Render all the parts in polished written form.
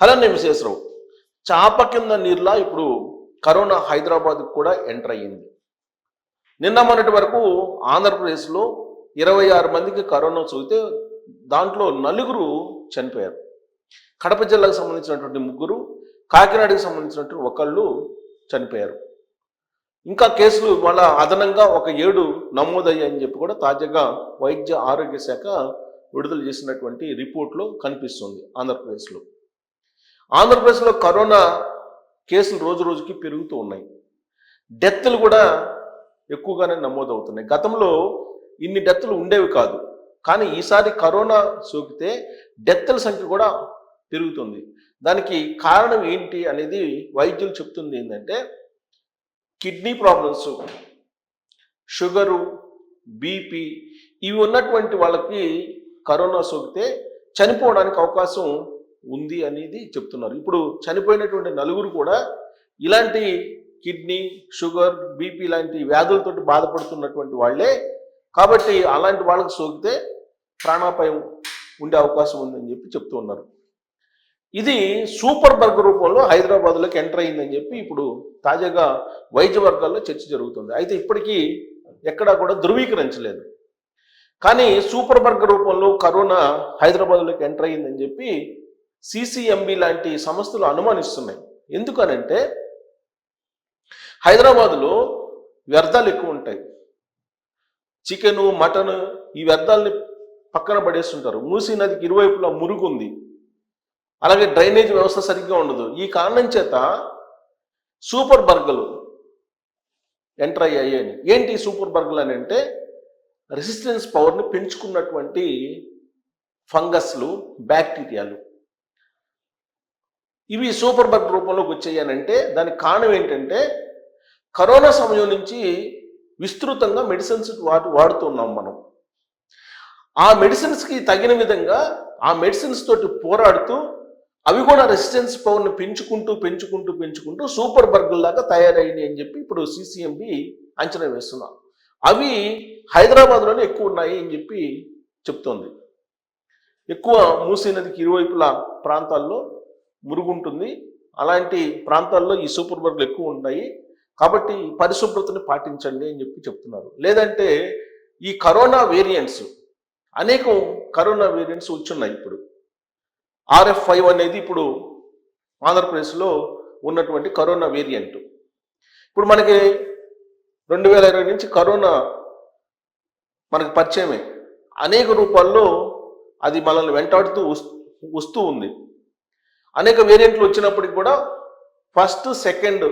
Hello నిమిషేశ్వరరావు. చాప కింద నీరులా ఇప్పుడు కరోనా హైదరాబాద్కు కూడా ఎంటర్ అయ్యింది. నిన్న మొన్నటి వరకు ఆంధ్రప్రదేశ్లో 26 మందికి కరోనా సోకితే దాంట్లో 4 చనిపోయారు. కడప జిల్లాకు సంబంధించినటువంటి 3, కాకినాడకు సంబంధించినటువంటి 1 చనిపోయారు. ఇంకా కేసులు వాళ్ళ అదనంగా ఒక 7 నమోదయ్యాయని చెప్పి కూడా తాజాగా వైద్య ఆరోగ్య శాఖ విడుదల చేసినటువంటి రిపోర్ట్లో కనిపిస్తుంది. ఆంధ్రప్రదేశ్లో కరోనా కేసులు రోజు రోజుకి పెరుగుతూ ఉన్నాయి. డెత్లు కూడా ఎక్కువగానే నమోదవుతున్నాయి. గతంలో ఇన్ని డెత్లు ఉండేవి కాదు, కానీ ఈసారి కరోనా సోకితే డెత్ల సంఖ్య కూడా పెరుగుతుంది. దానికి కారణం ఏంటి అనేది వైద్యులు చెప్తుంది ఏంటంటే కిడ్నీ ప్రాబ్లమ్స్, షుగరు, బీపీ ఇవి ఉన్నటువంటి వాళ్ళకి కరోనా సోకితే చనిపోవడానికి అవకాశం ఉంది అనేది చెప్తున్నారు. ఇప్పుడు చనిపోయినటువంటి 4 కూడా ఇలాంటి కిడ్నీ, షుగర్, బీపీ లాంటి వ్యాధులతో బాధపడుతున్నటువంటి వాళ్ళే. కాబట్టి అలాంటి వాళ్ళకి సోకితే ప్రాణాపాయం ఉండే అవకాశం ఉందని చెప్పి చెప్తూ ఉన్నారు. ఇది సూపర్ బగ్ రూపంలో హైదరాబాద్లోకి ఎంటర్ అయిందని చెప్పి ఇప్పుడు తాజాగా వైద్య వర్గాల్లో చర్చ జరుగుతుంది. అయితే ఇప్పటికీ ఎక్కడా కూడా ధృవీకరించలేదు. కానీ సూపర్ బగ్ రూపంలో కరోనా హైదరాబాద్లోకి ఎంటర్ అయిందని చెప్పి సిసిఎంబి లాంటి సంస్థలు అనుమానిస్తున్నాయి. ఎందుకనంటే హైదరాబాద్లో వ్యర్థాలు ఎక్కువ ఉంటాయి. చికెను, మటన్ ఈ వ్యర్థాలని పక్కన పడేస్తుంటారు. మూసీ నదికి ఇరువైపులా మురుగు ఉంది. అలాగే డ్రైనేజ్ వ్యవస్థ సరిగ్గా ఉండదు. ఈ కారణం చేత సూపర్ బర్గులు ఎంటర్ అయ్యాయి అని. ఏంటి సూపర్ బర్గులు అని అంటే రెసిస్టెన్స్ పవర్ని పెంచుకున్నటువంటి ఫంగస్లు, బ్యాక్టీరియాలు. ఇవి సూపర్ బగ్ రూపంలోకి వచ్చాయనంటే దానికి కారణం ఏంటంటే కరోనా సమయం నుంచి విస్తృతంగా మెడిసిన్స్ వాడుతున్నాం మనం. ఆ మెడిసిన్స్కి తగిన విధంగా ఆ మెడిసిన్స్ తోటి పోరాడుతూ అవి కూడా రెసిస్టెన్స్ పవర్ని పెంచుకుంటూ సూపర్ బర్గుల్లాగా తయారయ్యాయి అని చెప్పి ఇప్పుడు సిసిఎంబి అంచనా వేస్తున్నాం. అవి హైదరాబాద్లోనే ఎక్కువ ఉన్నాయి అని చెప్పి చెప్తోంది. ఎక్కువ మూసీ నదికి ఇరువైపుల ప్రాంతాల్లో మురుగుంటుంది. అలాంటి ప్రాంతాల్లో ఈ సూపర్ బర్గులు ఎక్కువ ఉన్నాయి. కాబట్టి పరిశుభ్రతని పాటించండి అని చెప్పి చెప్తున్నారు. లేదంటే ఈ కరోనా వేరియంట్స్, అనేకం కరోనా వేరియంట్స్ వచ్చున్నాయి. ఇప్పుడు RF5 అనేది ఇప్పుడు ఆంధ్రప్రదేశ్లో ఉన్నటువంటి కరోనా వేరియంట్. ఇప్పుడు మనకి 2020 నుంచి కరోనా మనకు పరిచయమే. అనేక రూపాల్లో అది మనల్ని వెంటాడుతూ వస్తూ ఉంది. అనేక వేరియంట్లు వచ్చినప్పటికి కూడా ఫస్ట్, సెకండ్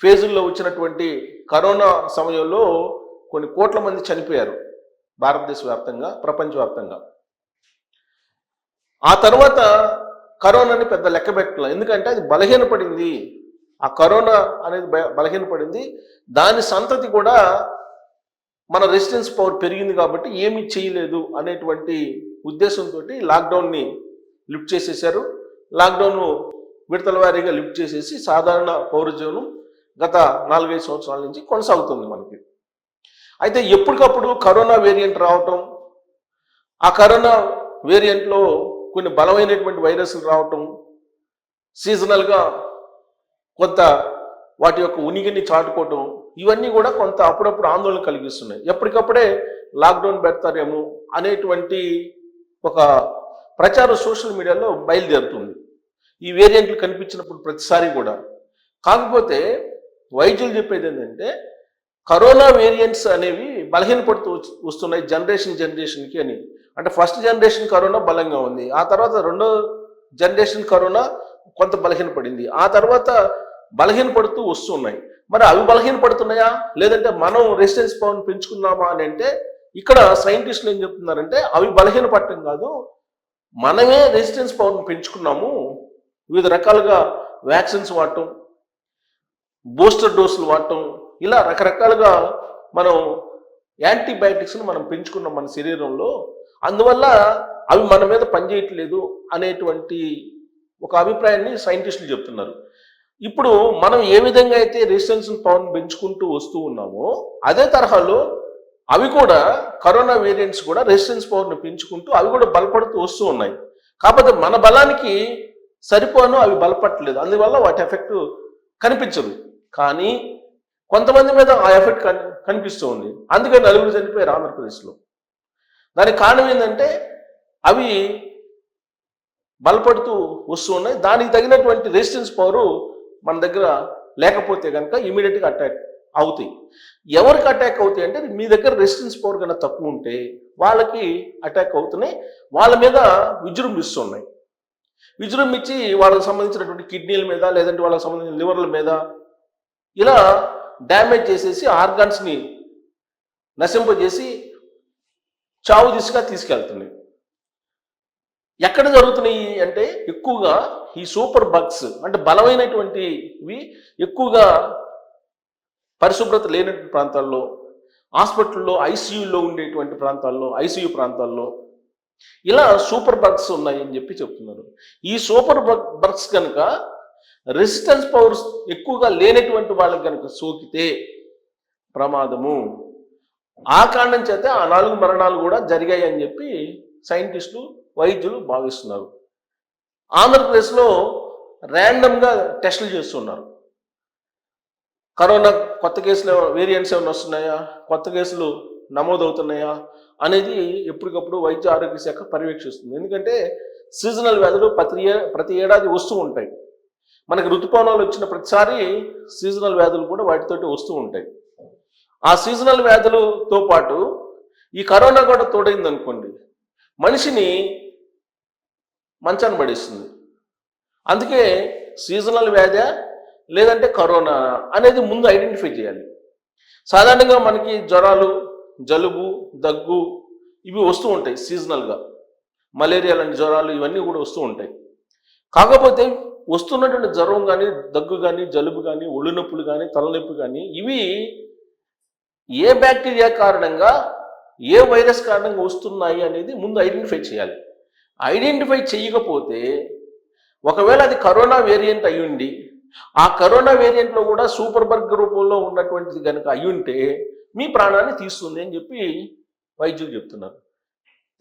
ఫేజుల్లో వచ్చినటువంటి కరోనా సమయంలో కొన్ని కోట్ల మంది చనిపోయారు భారతదేశ వ్యాప్తంగా, ప్రపంచవ్యాప్తంగా. ఆ తర్వాత కరోనాని పెద్ద లెక్క పెట్టాలి. ఎందుకంటే అది బలహీనపడింది. ఆ కరోనా అనేది బలహీనపడింది. దాని సంతతి కూడా మన రెసిస్టెన్స్ పవర్ పెరిగింది కాబట్టి ఏమీ చేయలేదు అనేటువంటి ఉద్దేశంతో లాక్డౌన్ని లిఫ్ట్ చేసేసారు. లాక్డౌన్ విడతల వారీగా లిఫ్ట్ చేసేసి సాధారణ పౌరజీవనం గత 4-5 సంవత్సరాల నుంచి కొనసాగుతుంది మనకి. అయితే ఎప్పటికప్పుడు కరోనా వేరియంట్ రావటం, ఆ కరోనా వేరియంట్లో కొన్ని బలమైనటువంటి వైరస్లు రావటం, సీజనల్గా కొంత వాటి యొక్క ఉనికిని చాటుకోవటం, ఇవన్నీ కూడా కొంత అప్పుడప్పుడు ఆందోళన కలిగిస్తున్నాయి. ఎప్పటికప్పుడే లాక్డౌన్ పెడతారేమో అనేటువంటి ఒక ప్రచారం సోషల్ మీడియాలో బయలుదేరుతుంది ఈ వేరియంట్లు కనిపించినప్పుడు ప్రతిసారి కూడా. కాకపోతే వైద్యులు చెప్పేది ఏంటంటే కరోనా వేరియంట్స్ అనేవి బలహీనపడుతూ వస్తున్నాయి జనరేషన్కి అని. అంటే ఫస్ట్ జనరేషన్ కరోనా బలంగా ఉంది, ఆ తర్వాత రెండో జనరేషన్ కరోనా కొంత బలహీనపడింది, ఆ తర్వాత బలహీనపడుతూ వస్తున్నాయి. మరి అవి బలహీనపడుతున్నాయా లేదంటే మనం రెసిస్టెన్స్ పవర్ని పెంచుకున్నామా అని అంటే ఇక్కడ సైంటిస్టులు ఏం చెప్తున్నారంటే అవి బలహీనపడటం కాదు, మనమే రెసిస్టెన్స్ పవర్ని పెంచుకున్నాము. వివిధ రకాలుగా వ్యాక్సిన్స్ వాడటం, బూస్టర్ డోసులు వాడటం, ఇలా రకరకాలుగా మనం యాంటీబయాటిక్స్ను మనం పెంచుకున్నాం మన శరీరంలో. అందువల్ల అవి మన మీద పనిచేయట్లేదు అనేటువంటి ఒక అభిప్రాయాన్ని సైంటిస్టులు చెప్తున్నారు. ఇప్పుడు మనం ఏ విధంగా అయితే రెసిస్టెన్స్ పవర్ని పెంచుకుంటూ వస్తూ ఉన్నామో అదే తరహాలో అవి కూడా కరోనా వేరియంట్స్ కూడా రెసిస్టెన్స్ పవర్ని పెంచుకుంటూ అవి కూడా బలపడుతూ వస్తూ ఉన్నాయి. కాకపోతే మన బలానికి సరిపోను, అవి బలపట్టలేదు, అందువల్ల వాటి ఎఫెక్ట్ కనిపించదు. కానీ కొంతమంది మీద ఆ ఎఫెక్ట్ కనిపిస్తూ ఉంది. అందుకే 4 చనిపోయారు ఆంధ్రప్రదేశ్లో. దానికి కారణం ఏంటంటే అవి బలపడుతూ వస్తూ ఉన్నాయి. దానికి తగినటువంటి రెసిస్టెన్స్ పవరు మన దగ్గర లేకపోతే కనుక ఇమీడియట్గా అటాక్ అవుతాయి. ఎవరికి అటాక్ అవుతాయి అంటే మీ దగ్గర రెసిస్టెన్స్ పవర్ కన్నా తక్కువ ఉంటే వాళ్ళకి అటాక్ అవుతున్నాయి, వాళ్ళ మీద విజృంభిస్తున్నాయి. విజృంభించి వాళ్ళకి సంబంధించినటువంటి కిడ్నీల మీద, లేదంటే వాళ్ళకి సంబంధించిన లివర్ల మీద ఇలా డ్యామేజ్ చేసేసి ఆర్గాన్స్ని నశింపజేసి చావు దిశగా తీసుకెళ్తున్నాయి. ఎక్కడ జరుగుతున్నాయి అంటే ఎక్కువగా ఈ సూపర్ బగ్స్ అంటే బలమైనటువంటివి ఎక్కువగా పరిశుభ్రత లేనటువంటి ప్రాంతాల్లో, హాస్పిటల్లో ఐసీయూలో ఉండేటువంటి ప్రాంతాల్లో, ఐసీయూ ప్రాంతాల్లో ఇలా సూపర్ బగ్స్ ఉన్నాయని చెప్పి చెప్తున్నారు. ఈ సూపర్ బగ్స్ కనుక రెసిస్టెన్స్ పవర్స్ ఎక్కువగా లేనటువంటి వాళ్ళకి కనుక సోకితే ప్రమాదము. ఆ కారణం చేత ఆ 4 మరణాలు కూడా జరిగాయి అని చెప్పి సైంటిస్టులు, వైద్యులు భావిస్తున్నారు. ఆంధ్రప్రదేశ్లో ర్యాండమ్గా టెస్టులు చేస్తున్నారు. కరోనా కొత్త కేసులు వేరియంట్స్ ఏమైనా వస్తున్నాయా, కొత్త కేసులు నమోదవుతున్నాయా అనేది ఎప్పటికప్పుడు వైద్య ఆరోగ్య శాఖ పర్యవేక్షిస్తుంది. ఎందుకంటే సీజనల్ వ్యాధులు ప్రతి ఏడాది వస్తూ ఉంటాయి. మనకి ఋతుపవనాలు వచ్చిన ప్రతిసారి సీజనల్ వ్యాధులు కూడా వాటితోటి వస్తూ ఉంటాయి. ఆ సీజనల్ వ్యాధులతో పాటు ఈ కరోనా కూడా తోడైంది అనుకోండి, మనిషిని మంచాన్ని పడేస్తుంది. అందుకే సీజనల్ వ్యాధి లేదంటే కరోనా అనేది ముందు ఐడెంటిఫై చేయాలి. సాధారణంగా మనకి జ్వరాలు, జలుబు, దగ్గు ఇవి వస్తూ ఉంటాయి సీజనల్గా. మలేరియా లాంటి జ్వరాలు ఇవన్నీ కూడా వస్తూ ఉంటాయి. కాకపోతే వస్తున్నటువంటి జ్వరం కానీ, దగ్గు కానీ, జలుబు కానీ, ఒళ్ళు నొప్పులు కానీ, తలనొప్పి కానీ ఇవి ఏ బ్యాక్టీరియా కారణంగా, ఏ వైరస్ కారణంగా వస్తున్నాయి అనేది ముందు ఐడెంటిఫై చేయాలి. ఐడెంటిఫై చేయకపోతే ఒకవేళ అది కరోనా వేరియంట్ అయ్యుండి ఆ కరోనా వేరియంట్లో కూడా సూపర్ బగ్ రూపంలో ఉన్నటువంటిది కనుక అయ్యుంటే మీ ప్రాణాన్ని తీస్తుంది అని చెప్పి వైద్యులు చెప్తున్నారు.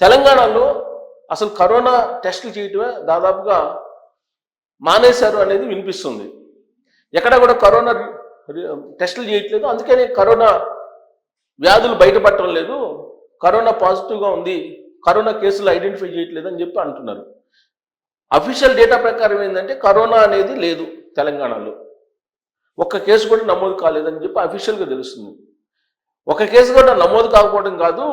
తెలంగాణలో అసలు కరోనా టెస్టులు చేయటమే దాదాపుగా మానేశారు అనేది వినిపిస్తుంది. ఎక్కడ కూడా కరోనా టెస్టులు చేయట్లేదు, అందుకనే కరోనా వ్యాధులు బయటపడటం లేదు, కరోనా పాజిటివ్గా ఉంది, కరోనా కేసులు ఐడెంటిఫై చేయట్లేదు అని చెప్పి అంటున్నారు. అఫీషియల్ డేటా ప్రకారం ఏంటంటే కరోనా అనేది లేదు తెలంగాణలో, ఒక్క కేసు కూడా నమోదు కాలేదని చెప్పి అఫీషియల్గా తెలుస్తుంది. ఒక కేసు కూడా నమోదు కాకపోవడం కాదు,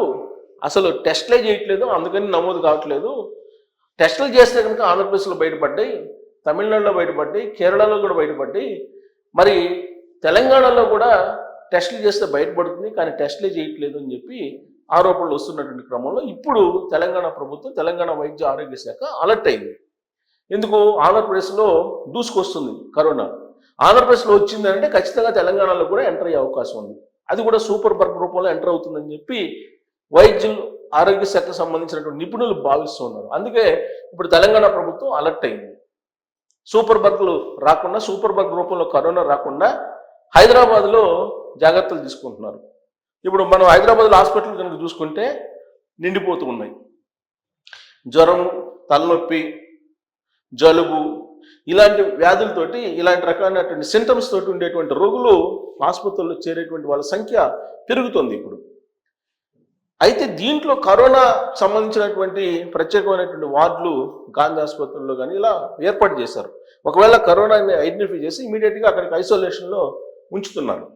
అసలు టెస్టులే చేయట్లేదు, అందుకని నమోదు కావట్లేదు. టెస్టులు చేస్తే కనుక ఆంధ్రప్రదేశ్లో బయటపడ్డాయి, తమిళనాడులో బయటపడ్డాయి, కేరళలో కూడా బయటపడ్డాయి, మరి తెలంగాణలో కూడా టెస్టులు చేస్తే బయటపడుతుంది, కానీ టెస్టులే చేయట్లేదు అని చెప్పి ఆరోపణలు వస్తున్నటువంటి క్రమంలో ఇప్పుడు తెలంగాణ ప్రభుత్వం, తెలంగాణ వైద్య ఆరోగ్య శాఖ అలర్ట్ అయింది. ఎందుకు ఆంధ్రప్రదేశ్లో దూసుకొస్తుంది కరోనా, ఆంధ్రప్రదేశ్లో వచ్చింది అంటే ఖచ్చితంగా తెలంగాణలో కూడా ఎంటర్ అయ్యే అవకాశం ఉంది, అది కూడా సూపర్ బగ్ రూపంలో ఎంటర్ అవుతుందని చెప్పి వైద్యులు, ఆరోగ్య శాఖకు సంబంధించినటువంటి నిపుణులు భావిస్తున్నారు. అందుకే ఇప్పుడు తెలంగాణ ప్రభుత్వం అలర్ట్ అయింది. సూపర్ బగ్లు రాకుండా, సూపర్ బగ్ రూపంలో కరోనా రాకుండా హైదరాబాద్లో జాగ్రత్తలు తీసుకుంటున్నారు. ఇప్పుడు మనం హైదరాబాద్లో హాస్పిటల్ కనుక చూసుకుంటే నిండిపోతూ ఉన్నాయి. జ్వరం, తలనొప్పి, జలుబు ఇలాంటి వ్యాధులతోటి, ఇలాంటి రకమైనటువంటి సింటమ్స్ తోటి ఉండేటువంటి రోగులు ఆసుపత్రుల్లో చేరేటువంటి వాళ్ళ సంఖ్య పెరుగుతుంది ఇప్పుడు. అయితే దీంట్లో కరోనా సంబంధించినటువంటి ప్రత్యేకమైనటువంటి వార్డులు గాంధీ ఆసుపత్రుల్లో కానీ ఇలా ఏర్పాటు చేశారు. ఒకవేళ కరోనాని ఐడెంటిఫై చేసి ఇమీడియట్గా అక్కడికి ఐసోలేషన్లో ఉంచుతున్నారు.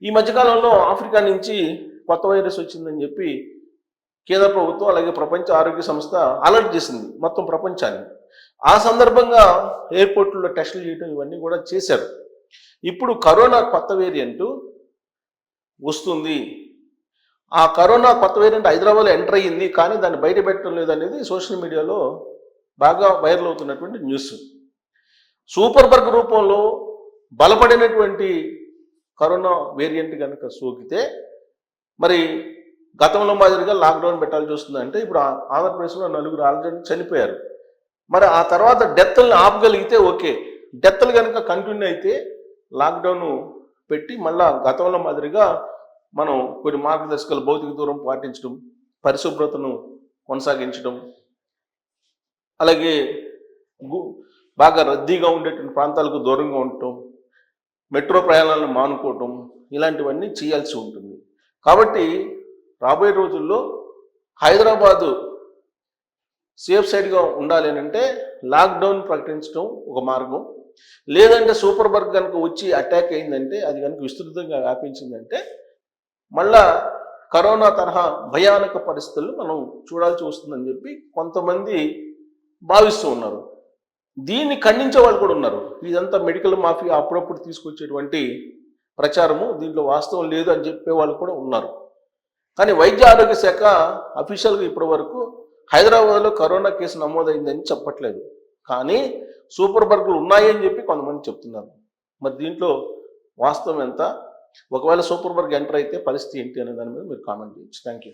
ఈ మధ్యకాలంలో ఆఫ్రికా నుంచి కొత్త వైరస్ వచ్చిందని చెప్పి కేంద్ర ప్రభుత్వం అలాగే ప్రపంచ ఆరోగ్య సంస్థ అలర్ట్ చేసింది మొత్తం ప్రపంచాన్ని. ఆ సందర్భంగా ఎయిర్పోర్ట్లో టెస్టులు చేయడం ఇవన్నీ కూడా చేశారు. ఇప్పుడు కరోనా కొత్త వేరియంట్ వస్తుంది, ఆ కరోనా కొత్త వేరియంట్ హైదరాబాద్లో ఎంటర్ అయ్యింది, కానీ దాన్ని బయట పెట్టడం లేదనేది సోషల్ మీడియాలో బాగా వైరల్ అవుతున్నటువంటి న్యూస్. సూపర్ బగ్ రూపంలో బలపడినటువంటి కరోనా వేరియంట్ కనుక సోకితే మరి గతంలో మాదిరిగా లాక్డౌన్ పెట్టాల్సి వస్తుంది. అంటే ఇప్పుడు ఆంధ్రప్రదేశ్లో 4 ఆల్రెడీ చనిపోయారు. మరి ఆ తర్వాత డెత్లను ఆపగలిగితే ఓకే, డెత్లు కనుక కంటిన్యూ అయితే లాక్డౌన్ పెట్టి మళ్ళా గతంలో మాదిరిగా మనం కొన్ని మార్గదర్శకాలు, భౌతిక దూరం పాటించడం, పరిశుభ్రతను కొనసాగించడం, అలాగే బాగా రద్దీగా ఉండేటువంటి ప్రాంతాలకు దూరంగా ఉండటం, మెట్రో ప్రయాణాలను మానుకోవటం, ఇలాంటివన్నీ చేయాల్సి ఉంటుంది. కాబట్టి రాబోయే రోజుల్లో హైదరాబాదు సేఫ్ సైడ్గా ఉండాలి అని అంటే లాక్డౌన్ ప్రకటించడం ఒక మార్గం. లేదంటే సూపర్ బగ్ కనుక వచ్చి అటాక్ అయిందంటే, అది కనుక విస్తృతంగా వ్యాపించిందంటే మళ్ళా కరోనా తరహా భయానక పరిస్థితులను మనం చూడాల్సి వస్తుందని చెప్పి కొంతమంది భావిస్తూ ఉన్నారు. దీన్ని ఖండించే వాళ్ళు కూడా ఉన్నారు. ఇదంతా మెడికల్ మాఫియా అప్పుడప్పుడు తీసుకొచ్చేటువంటి ప్రచారము, దీంట్లో వాస్తవం లేదు అని చెప్పే వాళ్ళు కూడా ఉన్నారు. కానీ వైద్య ఆరోగ్య శాఖ అఫీషియల్గా ఇప్పటి వరకు హైదరాబాద్లో కరోనా కేసు నమోదైందని చెప్పట్లేదు. కానీ సూపర్ బగ్లు ఉన్నాయని చెప్పి కొంతమంది చెప్తున్నారు. మరి దీంట్లో వాస్తవం ఎంత? ఒకవేళ సూపర్ బగ్ ఎంటర్ అయితే పరిస్థితి ఏంటి అనే దాని మీద మీరు కామెంట్ చేయొచ్చు. Thank you.